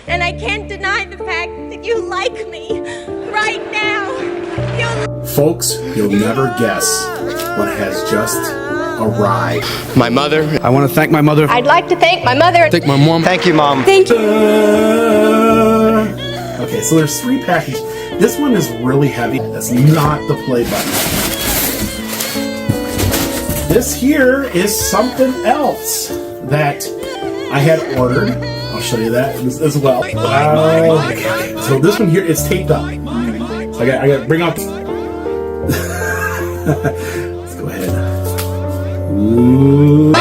and I can't deny the fact that you like me right now. Folks, you'll never guess what has just arrived. My mother. I want to thank my mother. I'd like to thank my mother. Thank my mom. Thank you, Mom. Thank you. Okay, so there's 3 packages. This one is really heavy. That's not the play button. This here is something else that I had ordered. I'll show you that as well. So this one here is taped up. So I got to bring out. Let's go ahead. Ooh.